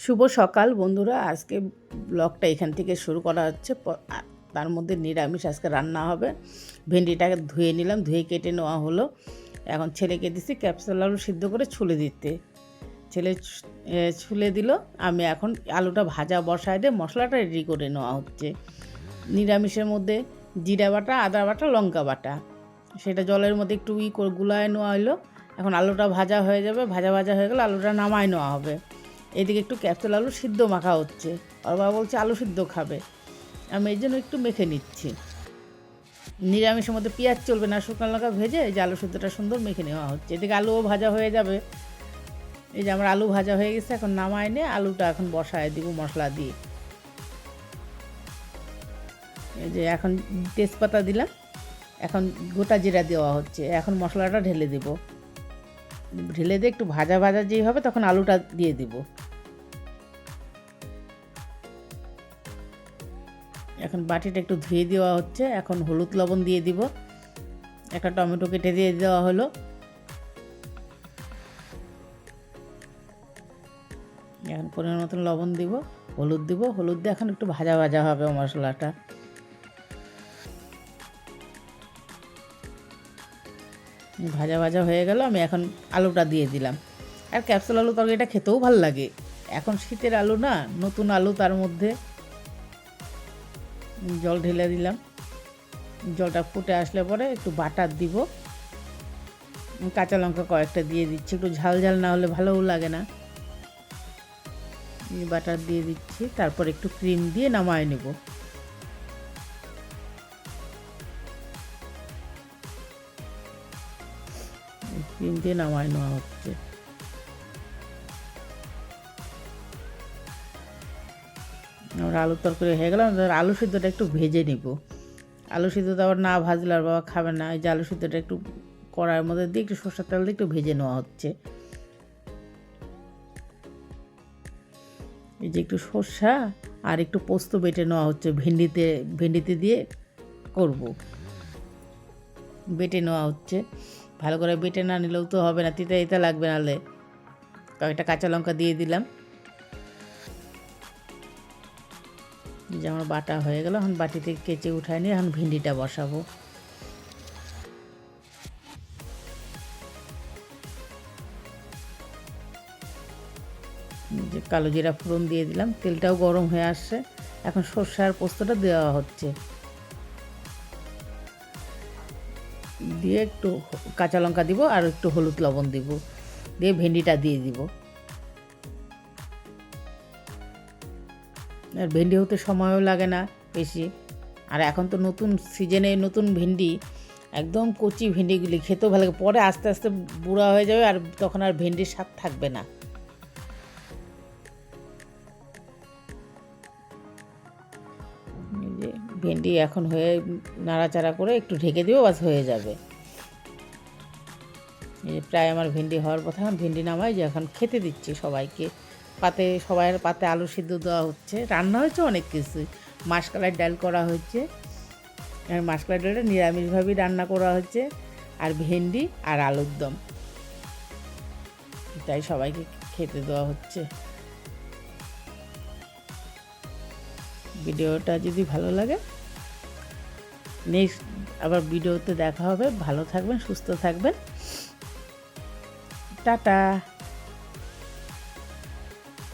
শুভ সকাল বন্ধুরা। আজকে ব্লগটা এখান থেকে শুরু করা হচ্ছে। তার মধ্যে নিরামিষ আজকে রান্না হবে। ভেন্ডিটাকে ধুয়ে নিলাম, ধুয়ে কেটে নেওয়া হলো। এখন ছেলেকে দিচ্ছি ক্যাপসুল আলু সিদ্ধ করে ছুলে দিতে। ছেলে ছুলে দিল, আমি এখন আলুটা ভাজা বসায় দিয়ে মশলাটা রেডি করে নেওয়া হচ্ছে। নিরামিষের মধ্যে জিরা বাটা, আদা বাটা, লঙ্কা বাটা, সেটা জলের মধ্যে একটু করে গুলায় নেওয়া হলো। এখন আলুটা ভাজা হয়ে যাবে, ভাজা ভাজা হয়ে গেলে আলুটা নামায় নেওয়া হবে। এদিকে একটু ক্যাপসুল আলু সিদ্ধ মাখা হচ্ছে। ওর বাবা বলছে আলু সিদ্ধ খাবে, আমি এই জন্য একটু মেখে নিচ্ছি। নিরামিষের মধ্যে পেঁয়াজ চলবে না, শুকনো লঙ্কা ভেজে এই যে আলু সিদ্ধটা সুন্দর মেখে নেওয়া হচ্ছে। এদিকে আলুও ভাজা হয়ে যাবে। এই যে আমার আলু ভাজা হয়ে গেছে, এখন নামায় নিয়ে আলুটা এখন বসায় দিব মশলা দিয়ে। এই যে এখন তেজপাতা দিলাম, এখন গোটা জিরা দেওয়া হচ্ছে। এখন মশলাটা ঢেলে দেব, ঢেলে দিয়ে একটু ভাজা ভাজা যেই হবে তখন আলুটা দিয়ে দিব। এখন বাটিটা একটু ধুয়ে দেওয়া হচ্ছে। এখন হলুদ লবণ দিয়ে দিব, একটা টমেটো কেটে দিয়ে দেওয়া হলো। এখন পরিমাণ মতন লবণ দিব, হলুদ দিব। হলুদ দিয়ে এখন একটু ভাজা ভাজা হবে মশলাটা। ভাজা ভাজা হয়ে গেল, আমি এখন আলুটা দিয়ে দিলাম। আর ক্যাপসুল আলু তরকারিটা খেতেও ভালো লাগে। এখন শীতের আলু না, নতুন আলু, তার মধ্যে জল ঢেলে দিলাম। জলটা ফুটে আসলে পরে একটু বাটার দিব, কাঁচা লঙ্কা কয়েকটা দিয়ে দিচ্ছি। একটু ঝাল ঝাল না হলে ভালোও লাগে না। বাটার দিয়ে দিচ্ছি, তারপর একটু ক্রিম দিয়ে নামায় নেব। ক্রিম দিয়ে নামায় নেওয়া হচ্ছে। আমার আলুর তরকারি হয়ে গেল। আলু সিদ্ধটা একটু ভেজে নিব। আলু সিদ্ধটা আবার না ভাজলে আর বাবা খাবে না। এই যে আলু সিদ্ধটা একটু কড়াইয়ের মধ্যে দিয়ে একটু সরষের তেল দিয়ে একটু ভেজে নেওয়া হচ্ছে। এই যে একটু সরষা আর একটু পোস্ত বেটে নেওয়া হচ্ছে। ভেন্ডিতে দিয়ে করব, বেটে নেওয়া হচ্ছে। ভালো করে বেটে না নিলেও তো হবে না, তিতা তিতা লাগবে। নাহলে কয়েকটা কাঁচা লঙ্কা দিয়ে দিলাম। যে আমার বাটা হয়ে গেল, এখন বাটিতে কেচে উঠায় নিয়ে এখন ভেন্ডিটা বসাবো। যে কালো জিরা ফোড়ন দিয়ে দিলাম, তেলটাও গরম হয়ে আসছে। এখন সর্ষে আর পোস্তটা দেওয়া হচ্ছে, দিয়ে একটু কাঁচা লঙ্কা দিব আর একটু হলুদ লবণ দিব, দিয়ে ভেন্ডিটা দিয়ে দিব। আর ভেন্ডি হতে সময়ও লাগে না বেশি। আর এখন তো নতুন সিজনে নতুন ভেন্ডি, একদম কচি ভেন্ডিগুলি খেতেও ভালো লাগে। পরে আস্তে আস্তে বুড়া হয়ে যাবে, আর তখন আর ভেন্ডির স্বাদ থাকবে না। এই যে ভেন্ডি এখন হয়ে নাড়াচাড়া করে একটু ঢেকে দিও, বাস হয়ে যাবে। এই যে প্রায় আমার ভেন্ডি হওয়ার কথা। এখন ভেন্ডি নামাই, যে এখন খেতে দিচ্ছি সবাইকে। পাতে সবাইয়ের পাতে আলু সিদ্ধ দেওয়া হচ্ছে। রান্না হয়েছে অনেক কিছু, মাসকলাই ডাল করা হয়েছে। মাসকলাই ডালটা নিরামিষভাবেই রান্না করা হচ্ছে। আর ভেন্ডি আর আলুর দম, তাই সবাইকে খেতে দেওয়া হচ্ছে। ভিডিওটা যদি ভালো লাগে, নেক্সট আবার ভিডিওতে দেখা হবে। ভালো থাকবেন, সুস্থ থাকবেন, টাটা।